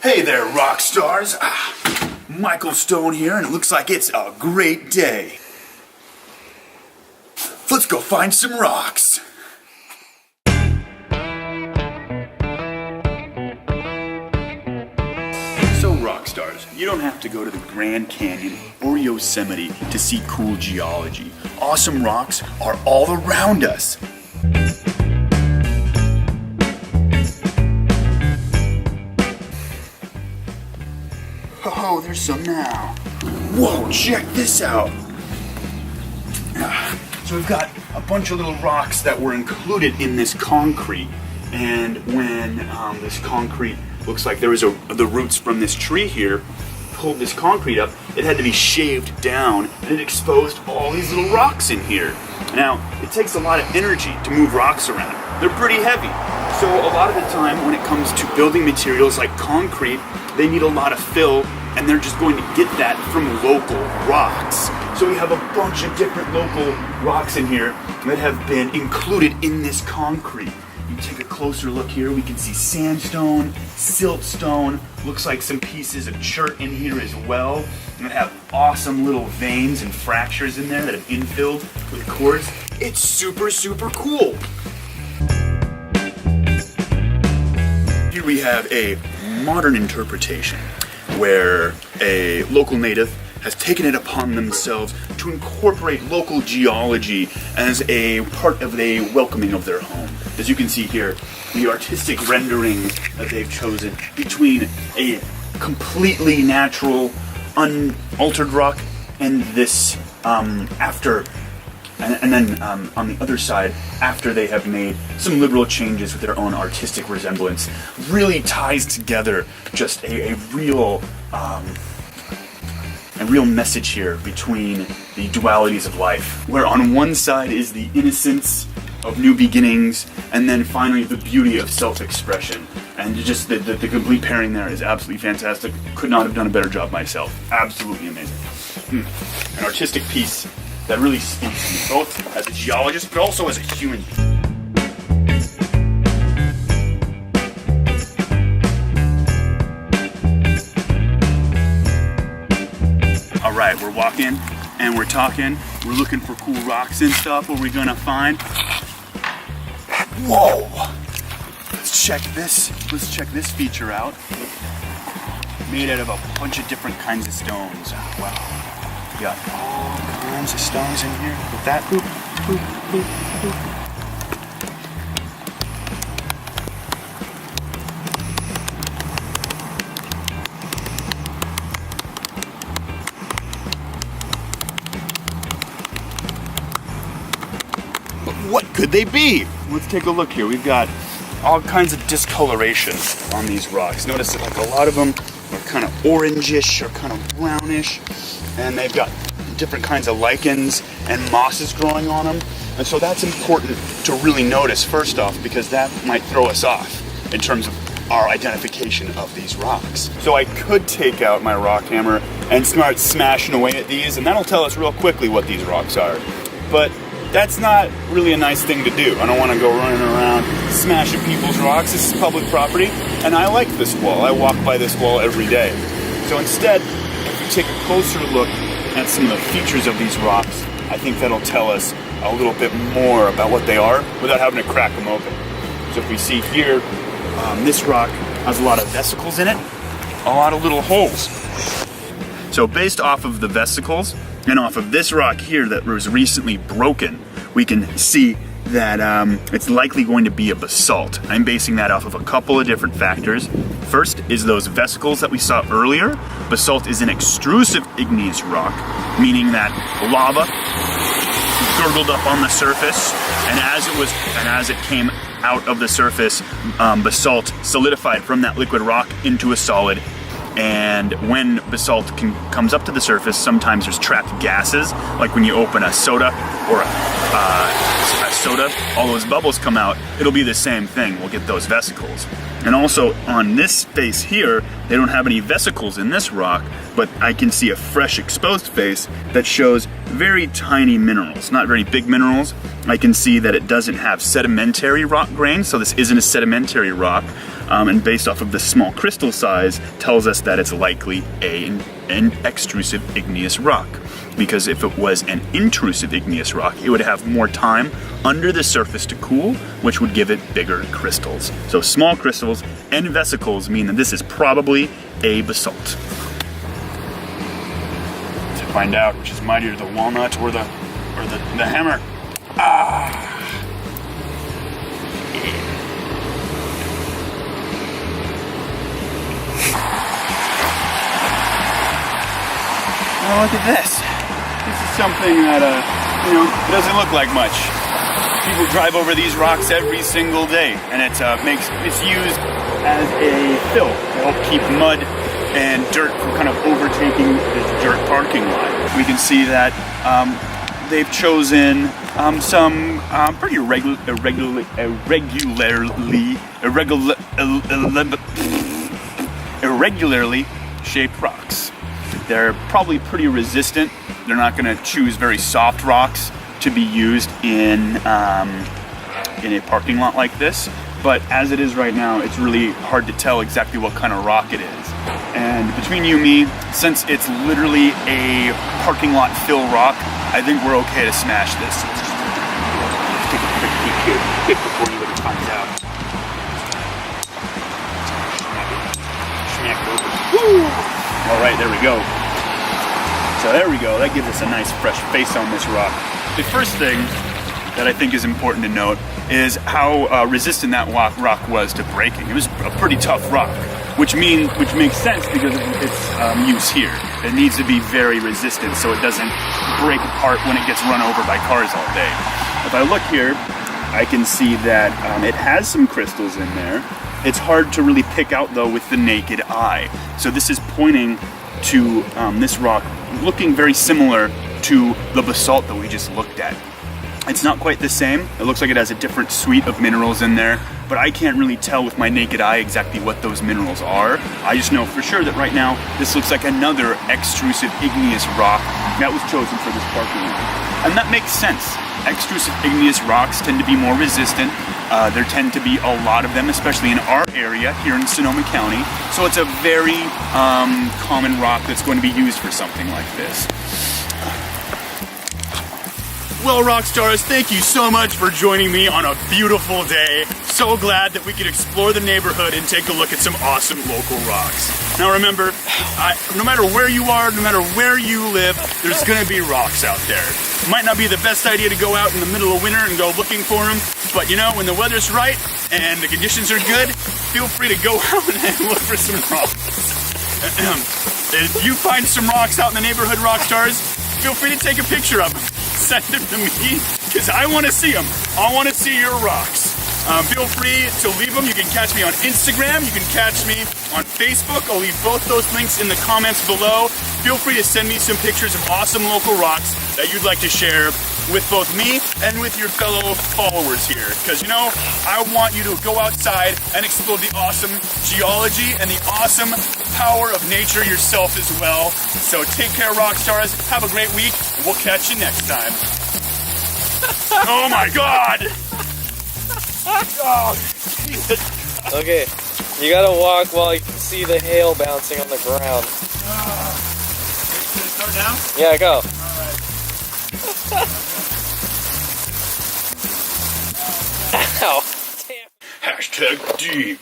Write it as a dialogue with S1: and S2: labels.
S1: Hey there, rock stars. Michael Stone here, and it looks like it's a great day. Let's go find some rocks. So, rock stars, you don't have to go to the Grand Canyon or Yosemite to see cool geology. Awesome rocks are all around us. Oh, there's some now. Whoa, check this out. So we've got a bunch of little rocks that were included in this concrete. And when this concrete looks like there was the roots from this tree here pulled this concrete up, it had to be shaved down, and it exposed all these little rocks in here. Now, it takes a lot of energy to move rocks around. They're pretty heavy. So a lot of the time when it comes to building materials like concrete, they need a lot of fill, and they're just going to get that from local rocks. So we have a bunch of different local rocks in here that have been included in this concrete. You take a closer look here, we can see sandstone, siltstone, looks like some pieces of chert in here as well. And they have awesome little veins and fractures in there that have infilled with quartz. It's super, super cool. Here we have a modern interpretation where a local native has taken it upon themselves to incorporate local geology as a part of the welcoming of their home. As you can see here, the artistic rendering that they've chosen between a completely natural, unaltered rock and this and then on the other side, after they have made some liberal changes with their own artistic resemblance, really ties together just a real message here between the dualities of life, where on one side is the innocence of new beginnings, and then finally the beauty of self-expression. And just the complete pairing there is absolutely fantastic. Could not have done a better job myself. Absolutely amazing. An artistic piece that really speaks to me, both as a geologist, but also as a human being. Alright, we're walking and we're talking. We're looking for cool rocks and stuff. What are we gonna find? Whoa! Let's check this feature out. Made out of a bunch of different kinds of stones. Wow. We got all kinds of stones in here. With that, boop, boop, boop, boop. But what could they be? Let's take a look here. We've got all kinds of discoloration on these rocks. Notice that like a lot of them are kind of orangish or kind of brownish. And they've got different kinds of lichens and mosses growing on them. And so that's important to really notice first off, because that might throw us off in terms of our identification of these rocks. So I could take out my rock hammer and start smashing away at these, and that'll tell us real quickly what these rocks are. But that's not really a nice thing to do. I don't want to go running around smashing people's rocks. This is public property, and I like this wall. I walk by this wall every day. So instead, take a closer look at some of the features of these rocks. I think that'll tell us a little bit more about what they are without having to crack them open. So if we see here, this rock has a lot of vesicles in it, a lot of little holes. So based off of the vesicles and off of this rock here that was recently broken, we can see that it's likely going to be a basalt. I'm basing that off of a couple of different factors. First is those vesicles that we saw earlier. Basalt is an extrusive igneous rock, meaning that lava gurgled up on the surface, and as it came out of the surface, basalt solidified from that liquid rock into a solid. And when basalt comes up to the surface, sometimes there's trapped gases, like when you open a soda or a soda, all those bubbles come out. It'll be the same thing. We'll get those vesicles. And also on this face here, they don't have any vesicles in this rock, but I can see a fresh exposed face that shows very tiny minerals, not very big minerals, I can see that it doesn't have sedimentary rock grains, so this isn't a sedimentary rock, and based off of the small crystal size, tells us that it's likely an extrusive igneous rock. Because if it was an intrusive igneous rock, it would have more time under the surface to cool, which would give it bigger crystals. So small crystals and vesicles mean that this is probably a basalt. To find out which is mightier, the walnut or the hammer. Oh, look at this. This is something that, it doesn't look like much. People drive over these rocks every single day, and it's used as a fill to help keep mud and dirt from kind of overtaking this dirt parking lot. We can see that they've chosen some pretty irregularly shaped rocks. They're probably pretty resistant. They're not going to choose very soft rocks to be used in a parking lot like this. But as it is right now, it's really hard to tell exactly what kind of rock it is. And between you and me, since it's literally a parking lot fill rock, I think we're okay to smash this. Let's just take a quick peek here, quick before anybody finds out. Smack it open. Woo! All right, there we go. So there we go, that gives us a nice fresh face on this rock. The first thing that I think is important to note is how resistant that rock was to breaking. It was a pretty tough rock, which makes sense because of its use here. It needs to be very resistant so it doesn't break apart when it gets run over by cars all day. If I look here, I can see that it has some crystals in there. It's hard to really pick out though with the naked eye. So this is pointing to this rock looking very similar to the basalt that we just looked at. It's not quite the same. It looks like it has a different suite of minerals in there, but I can't really tell with my naked eye exactly what those minerals are. I just know for sure that right now, this looks like another extrusive igneous rock that was chosen for this parking lot. And that makes sense. Extrusive igneous rocks tend to be more resistant. There tend to be a lot of them, especially in our area here in Sonoma County. So it's a very common rock that's going to be used for something like this. Well, rock stars, thank you so much for joining me on a beautiful day. So glad that we could explore the neighborhood and take a look at some awesome local rocks. Now remember, no matter where you are, no matter where you live, there's gonna be rocks out there. It might not be the best idea to go out in the middle of winter and go looking for them, but you know, when the weather's right and the conditions are good, feel free to go out and look for some rocks. If you find some rocks out in the neighborhood, rock stars, feel free to take a picture of them. Send them to me, because I want to see them. I want to see your rocks. Feel free to leave them. You can catch me on Instagram. You can catch me on Facebook. I'll leave both those links in the comments below. Feel free to send me some pictures of awesome local rocks that you'd like to share with both me and with your fellow followers here. Because, you know, I want you to go outside and explore the awesome geology and the awesome power of nature yourself as well. So take care, rock stars. Have a great week, and we'll catch you next time. Oh my God! Oh, Jesus.
S2: Okay, you gotta walk while you can see the hail bouncing on the ground.
S1: Should it start now?
S2: Yeah, go.
S1: Alright.
S2: Ow. Damn.
S1: #deep.